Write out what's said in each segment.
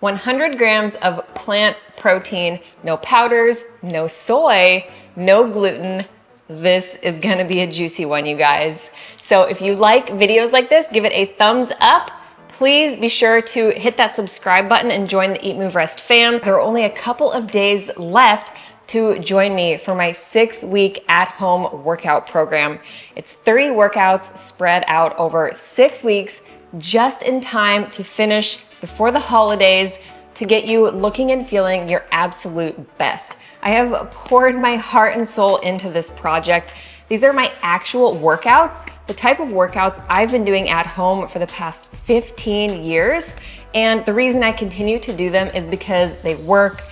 100 grams of plant protein, no powders, no soy, no gluten. This is gonna be a juicy one, you guys. So if you like videos like this, give it a thumbs up. Please be sure to hit that subscribe button and join the EatMoveRest fam. There are only a couple of days left to join me for my 6-week at-home workout program. It's 30 workouts spread out over 6 weeks, just in time to finish before the holidays, to get you looking and feeling your absolute best. I have poured my heart and soul into this project. These are my actual workouts, the type of workouts I've been doing at home for the past 15 years. And the reason I continue to do them is because they work.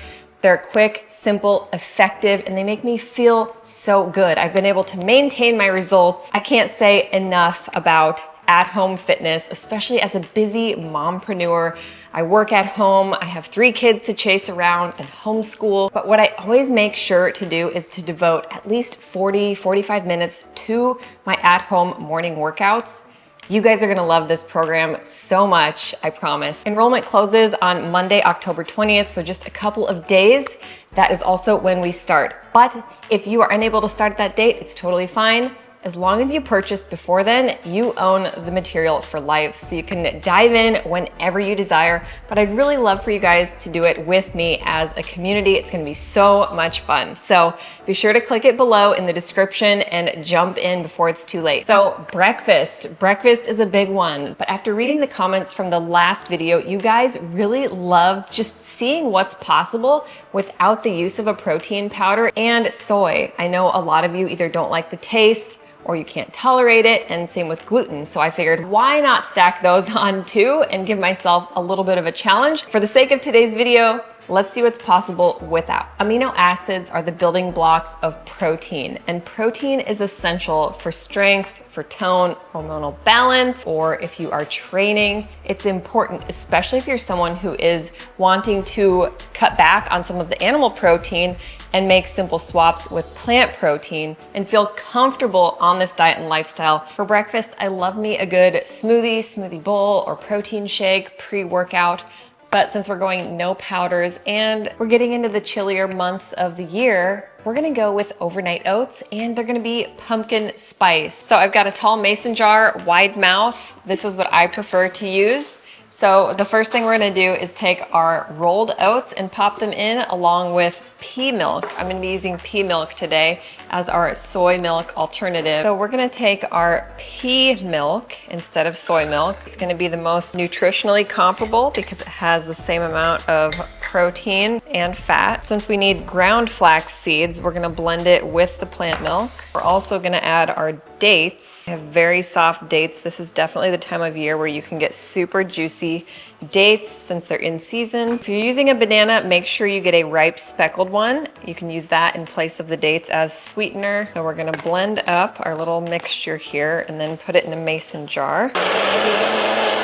They're quick, simple, effective, and they make me feel so good. I've been able to maintain my results. I can't say enough about at-home fitness, especially as a busy mompreneur. I work at home, I have 3 kids to chase around and homeschool, but what I always make sure to do is to devote at least 45 minutes to my at-home morning workouts. You guys are gonna love this program so much, I promise. Enrollment closes on Monday, October 20th, so just a couple of days. That is also when we start. But if you are unable to start that date, it's totally fine. As long as you purchase before then, you own the material for life. So you can dive in whenever you desire. But I'd really love for you guys to do it with me as a community. It's gonna be so much fun. So be sure to click it below in the description and jump in before it's too late. So breakfast. Breakfast is a big one. But after reading the comments from the last video, you guys really loved just seeing what's possible without the use of a protein powder and soy. I know a lot of you either don't like the taste or you can't tolerate it, and same with gluten. So I figured, why not stack those on too and give myself a little bit of a challenge? For the sake of today's video, let's see what's possible without. Amino acids are the building blocks of protein, and protein is essential for strength, for tone, hormonal balance, or if you are training, it's important, especially if you're someone who is wanting to cut back on some of the animal protein and make simple swaps with plant protein and feel comfortable on this diet and lifestyle. For breakfast, I love me a good smoothie bowl, or protein shake pre-workout. But since we're going no powders and we're getting into the chillier months of the year, we're gonna go with overnight oats, and they're gonna be pumpkin spice. So I've got a tall mason jar, wide mouth. This is what I prefer to use. So the first thing we're gonna do is take our rolled oats and pop them in along with pea milk. I'm gonna be using pea milk today as our soy milk alternative. So we're gonna take our pea milk instead of soy milk. It's gonna be the most nutritionally comparable because it has the same amount of protein and fat. Since we need ground flax seeds, we're gonna blend it with the plant milk. We're also gonna add our dates. I have very soft dates. This is definitely the time of year where you can get super juicy dates since they're in season. If you're using a banana, make sure you get a ripe speckled one. You can use that in place of the dates as sweetener. So we're gonna blend up our little mixture here and then put it in a mason jar.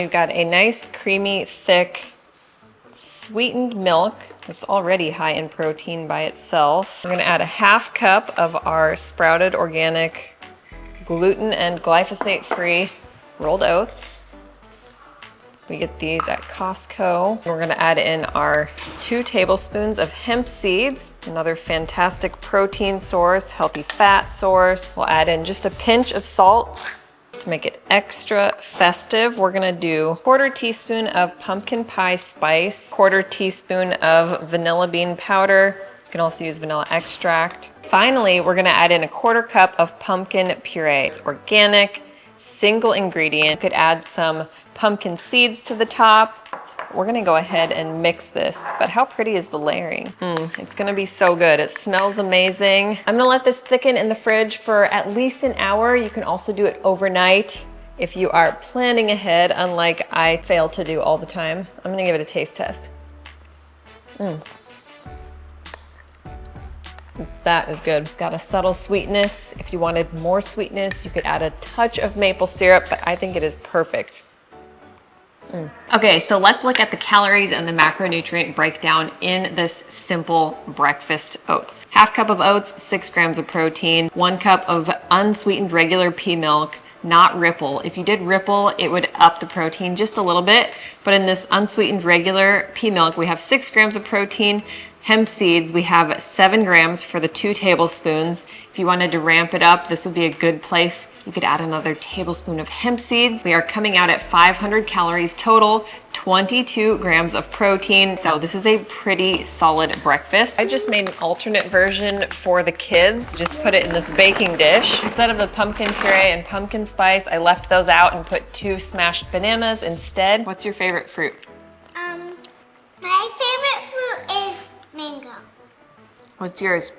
We've got a nice creamy, thick, sweetened milk that's already high in protein by itself. We're gonna add a half cup of our sprouted organic gluten and glyphosate-free rolled oats. We get these at Costco. We're gonna add in our 2 tablespoons of hemp seeds, another fantastic protein source, healthy fat source. We'll add in just a pinch of salt to make it extra festive. We're gonna do 1/4 teaspoon of pumpkin pie spice, 1/4 teaspoon of vanilla bean powder. You can also use vanilla extract. Finally, we're gonna add in a 1/4 cup of pumpkin puree. It's organic, single ingredient. You could add some pumpkin seeds to the top. We're gonna go ahead and mix this, but how pretty is the layering? It's gonna be so good. It smells amazing. I'm gonna let this thicken in the fridge for at least an hour. You can also do it overnight if you are planning ahead, unlike I fail to do all the time. I'm gonna give it a taste test. That is good. It's got a subtle sweetness. If you wanted more sweetness, you could add a touch of maple syrup, but I think it is perfect. Okay, so let's look at the calories and the macronutrient breakdown in this simple breakfast oats. Half cup of oats, 6 grams of protein, 1 cup of unsweetened regular pea milk, not Ripple. If you did Ripple, it would up the protein just a little bit, but in this unsweetened regular pea milk, we have 6 grams of protein. Hemp seeds, we have 7 grams for the 2 tablespoons. If you wanted to ramp it up, this would be a good place. You could add another tablespoon of hemp seeds. We are coming out at 500 calories total, 22 grams of protein. So this is a pretty solid breakfast. I just made an alternate version for the kids. Just put it in this baking dish. Instead of the pumpkin puree and pumpkin spice, I left those out and put 2 smashed bananas instead. What's your favorite fruit? My favorite fruit is mango. What's yours?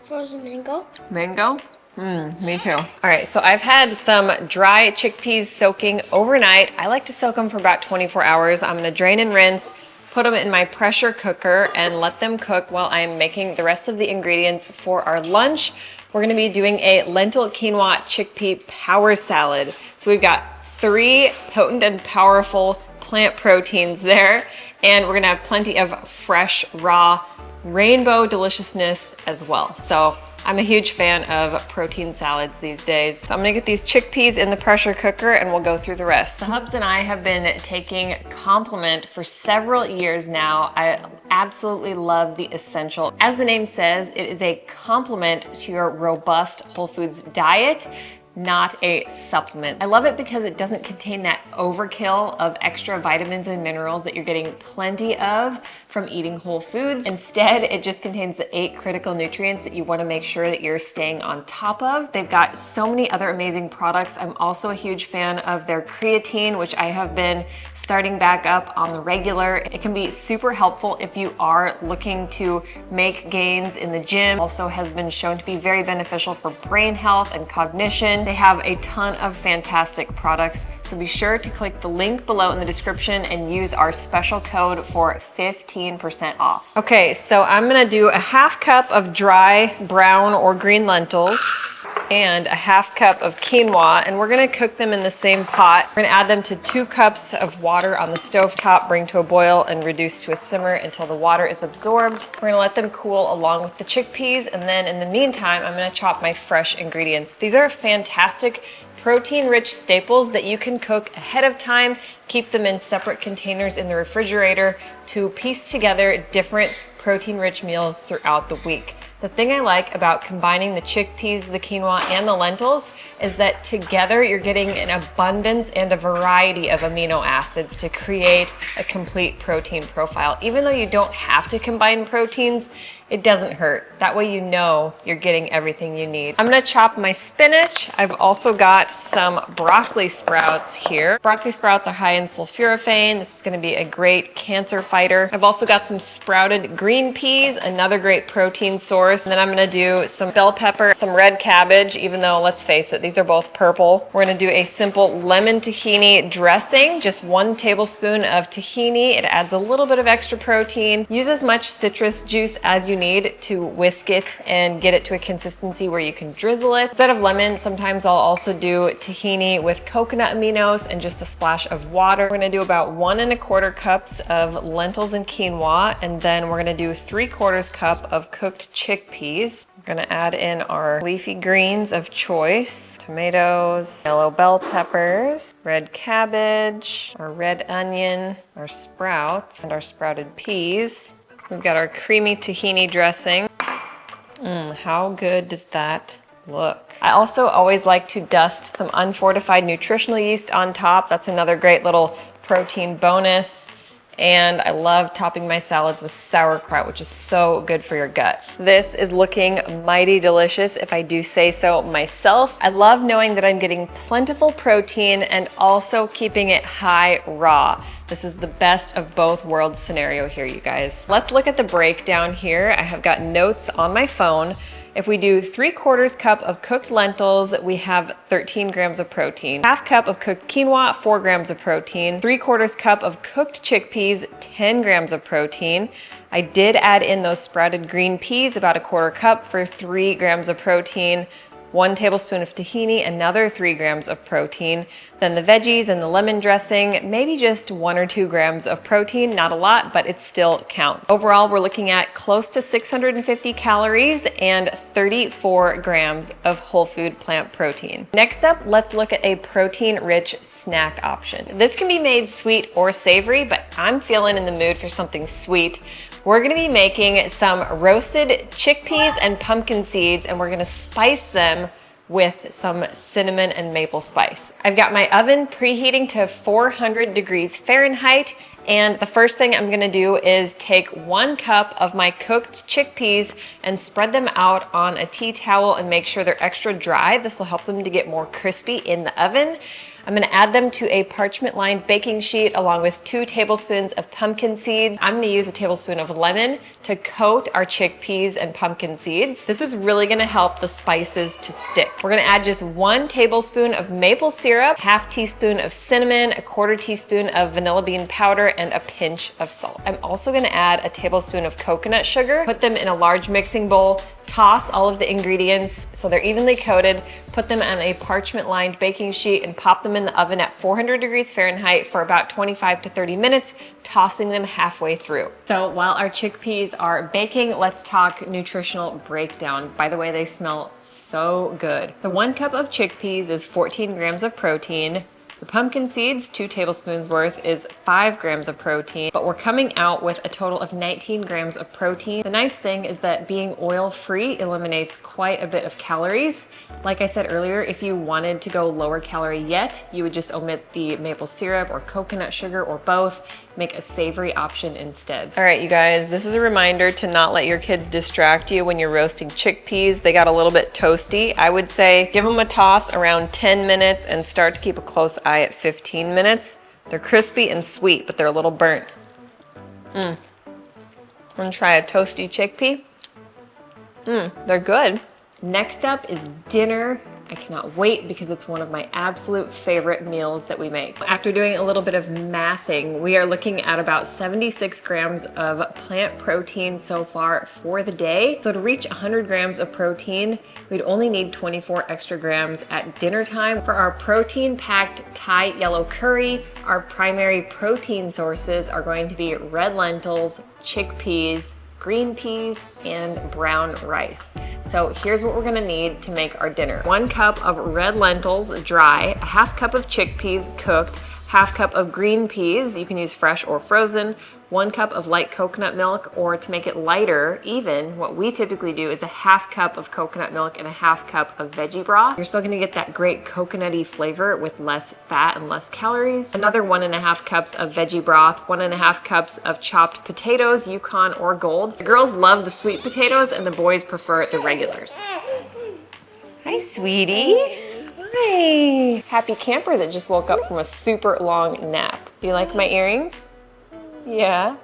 Frozen mango. Mango? Me too. All right, so I've had some dry chickpeas soaking overnight. I like to soak them for about 24 hours. I'm gonna drain and rinse, put them in my pressure cooker and let them cook while I'm making the rest of the ingredients for our lunch. We're gonna be doing a lentil quinoa chickpea power salad. So we've got 3 potent and powerful plant proteins there, and we're gonna have plenty of fresh, raw, rainbow deliciousness as well. So I'm a huge fan of protein salads these days. So I'm gonna get these chickpeas in the pressure cooker and we'll go through the rest. The Hubs and I have been taking Complement for several years now. I absolutely love the Essential. As the name says, it is a complement to your robust whole foods diet, not a supplement. I love it because it doesn't contain that overkill of extra vitamins and minerals that you're getting plenty of from eating whole foods. Instead, it just contains the 8 critical nutrients that you want to make sure that you're staying on top of. They've got so many other amazing products. I'm also a huge fan of their creatine, which I have been starting back up on the regular. It can be super helpful if you are looking to make gains in the gym. Also has been shown to be very beneficial for brain health and cognition. They have a ton of fantastic products, so be sure to click the link below in the description and use our special code for 15% off. Okay, so I'm gonna do a 1/2 cup of dry brown or green lentils and a 1/2 cup of quinoa, and we're gonna cook them in the same pot. We're gonna add them to 2 cups of water on the stovetop, bring to a boil and reduce to a simmer until the water is absorbed. We're gonna let them cool along with the chickpeas, and then in the meantime, I'm gonna chop my fresh ingredients. These are fantastic protein-rich staples that you can cook ahead of time, keep them in separate containers in the refrigerator to piece together different protein-rich meals throughout the week. The thing I like about combining the chickpeas, the quinoa, and the lentils is that together you're getting an abundance and a variety of amino acids to create a complete protein profile. Even though you don't have to combine proteins, it doesn't hurt. That way you know you're getting everything you need. I'm gonna chop my spinach. I've also got some broccoli sprouts here. Broccoli sprouts are high in sulforaphane. This is gonna be a great cancer fighter. I've also got some sprouted green peas, another great protein source. And then I'm gonna do some bell pepper, some red cabbage, even though let's face it, these are both purple. We're gonna do a simple lemon tahini dressing, just 1 tablespoon of tahini. It adds a little bit of extra protein. Use as much citrus juice as you need to whisk it and get it to a consistency where you can drizzle it. Instead of lemon, sometimes I'll also do tahini with coconut aminos and just a splash of water. We're gonna do about 1 1/4 cups of lentils and quinoa, and then we're gonna do 3/4 cup of cooked chickpeas. We're gonna add in our leafy greens of choice, tomatoes, yellow bell peppers, red cabbage, our red onion, our sprouts, and our sprouted peas. We've got our creamy tahini dressing. How good does that look? I also always like to dust some unfortified nutritional yeast on top. That's another great little protein bonus. And I love topping my salads with sauerkraut, which is so good for your gut. This is looking mighty delicious, if I do say so myself. I love knowing that I'm getting plentiful protein and also keeping it high raw. This is the best of both worlds scenario here, you guys. Let's look at the breakdown here. I have got notes on my phone. If we do 3/4 cup of cooked lentils, we have 13 grams of protein. 1/2 cup of cooked quinoa, 4 grams of protein. 3/4 cup of cooked chickpeas, 10 grams of protein. I did add in those sprouted green peas, about 1/4 cup for 3 grams of protein. 1 tablespoon of tahini, another 3 grams of protein. Then the veggies and the lemon dressing, maybe just 1 or 2 grams of protein, not a lot, but it still counts. Overall, we're looking at close to 650 calories and 34 grams of whole food plant protein. Next up, let's look at a protein-rich snack option. This can be made sweet or savory, but I'm feeling in the mood for something sweet. We're gonna be making some roasted chickpeas and pumpkin seeds, and we're gonna spice them with some cinnamon and maple spice. I've got my oven preheating to 400 degrees Fahrenheit, and the first thing I'm gonna do is take 1 cup of my cooked chickpeas and spread them out on a tea towel and make sure they're extra dry. This will help them to get more crispy in the oven. I'm gonna add them to a parchment-lined baking sheet along with 2 tablespoons of pumpkin seeds. I'm gonna use a tablespoon of lemon to coat our chickpeas and pumpkin seeds. This is really gonna help the spices to stick. We're gonna add just 1 tablespoon of maple syrup, ½ teaspoon of cinnamon, ¼ teaspoon of vanilla bean powder, and a pinch of salt. I'm also gonna add a tablespoon of coconut sugar, put them in a large mixing bowl, toss all of the ingredients so they're evenly coated, put them on a parchment-lined baking sheet and pop them in the oven at 400 degrees Fahrenheit for about 25 to 30 minutes, tossing them halfway through. So while our chickpeas are baking, let's talk nutritional breakdown. By the way, they smell so good. The 1 cup of chickpeas is 14 grams of protein. The pumpkin seeds, 2 tablespoons worth, is 5 grams of protein, but we're coming out with a total of 19 grams of protein. The nice thing is that being oil-free eliminates quite a bit of calories. Like I said earlier, if you wanted to go lower calorie yet, you would just omit the maple syrup or coconut sugar or both, make a savory option instead. All right, you guys, this is a reminder to not let your kids distract you when you're roasting chickpeas. They got a little bit toasty. I would say give them a toss around 10 minutes and start to keep a close eye at 15 minutes. They're crispy and sweet, but they're a little burnt. I'm gonna try a toasty chickpea. They're good. Next up is dinner. I cannot wait because it's one of my absolute favorite meals that we make. After doing a little bit of mathing, we are looking at about 76 grams of plant protein so far for the day. So to reach 100 grams of protein, we'd only need 24 extra grams at dinner time. For our protein-packed Thai yellow curry, our primary protein sources are going to be red lentils, chickpeas, green peas, and brown rice. So here's what we're gonna need to make our dinner. 1 cup of red lentils dry, a ½ cup of chickpeas cooked, ½ cup of green peas, you can use fresh or frozen, 1 cup of light coconut milk, or to make it lighter even, what we typically do is a ½ cup of coconut milk and a ½ cup of veggie broth. You're still gonna get that great coconutty flavor with less fat and less calories. Another 1½ cups of veggie broth, 1½ cups of chopped potatoes, Yukon or Gold. The girls love the sweet potatoes and the boys prefer the regulars. Hi, sweetie. Hi. Happy camper that just woke up from a super long nap. You like my earrings? Yeah.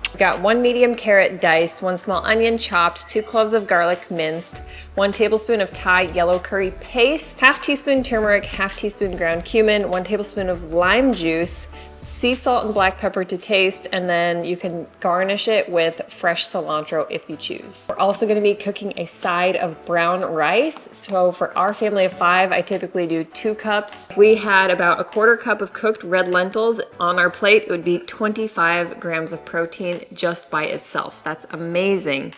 We've got 1 medium carrot diced, 1 small onion chopped, 2 cloves of garlic minced, 1 tablespoon of Thai yellow curry paste, ½ teaspoon turmeric, ½ teaspoon ground cumin, 1 tablespoon of lime juice, sea salt and black pepper to taste, and then you can garnish it with fresh cilantro if you choose. We're also gonna be cooking a side of brown rice. So for our family of 5, I typically do 2 cups. If we had about a ¼ cup of cooked red lentils on our plate, it would be 25 grams of protein just by itself. That's amazing.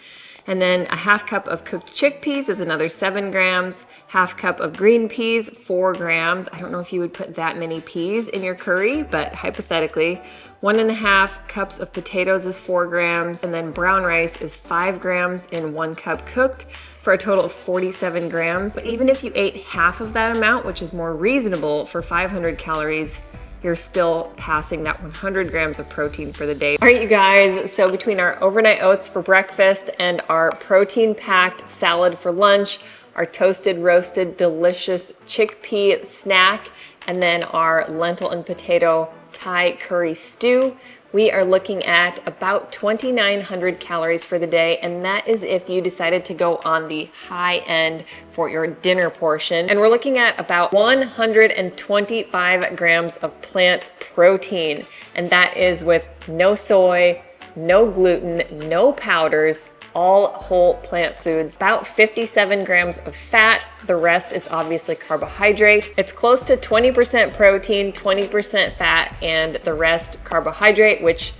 And then a ½ cup of cooked chickpeas is another 7 grams, ½ cup of green peas, 4 grams. I don't know if you would put that many peas in your curry, but hypothetically. 1½ cups of potatoes is 4 grams, and then brown rice is 5 grams in 1 cup cooked for a total of 47 grams. But even if you ate half of that amount, which is more reasonable for 500 calories, you're still passing that 100 grams of protein for the day. All right, you guys, so between our overnight oats for breakfast and our protein-packed salad for lunch, our toasted, roasted, delicious chickpea snack, and then our lentil and potato Thai curry stew, we are looking at about 2,900 calories for the day, and that is if you decided to go on the high end for your dinner portion. And we're looking at about 125 grams of plant protein, and that is with no soy, no gluten, no powders, all whole plant foods. About 57 grams of fat. The rest is obviously carbohydrate. It's close to 20% protein, 20% fat, and the rest carbohydrate, which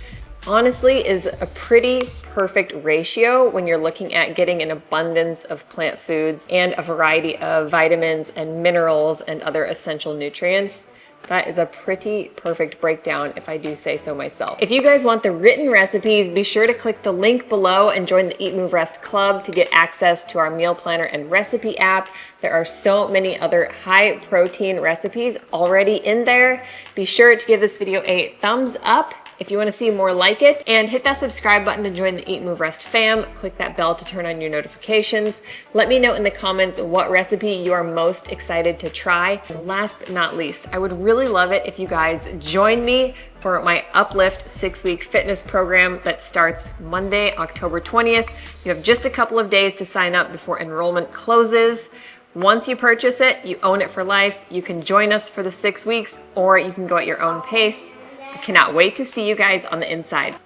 honestly is a pretty perfect ratio when you're looking at getting an abundance of plant foods and a variety of vitamins and minerals and other essential nutrients. That is a pretty perfect breakdown, if I do say so myself. If you guys want the written recipes, be sure to click the link below and join the Eat Move Rest Club to get access to our meal planner and recipe app. There are so many other high protein recipes already in there. Be sure to give this video a thumbs up if you want to see more like it, and hit that subscribe button to join the Eat Move Rest fam. Click that bell to turn on your notifications. Let me know in the comments what recipe you are most excited to try. And last but not least, I would really love it if you guys join me for my Uplift 6-week fitness program that starts Monday, October 20th. You have just a couple of days to sign up before enrollment closes. Once you purchase it, you own it for life. You can join us for the 6 weeks, or you can go at your own pace. I cannot wait to see you guys on the inside.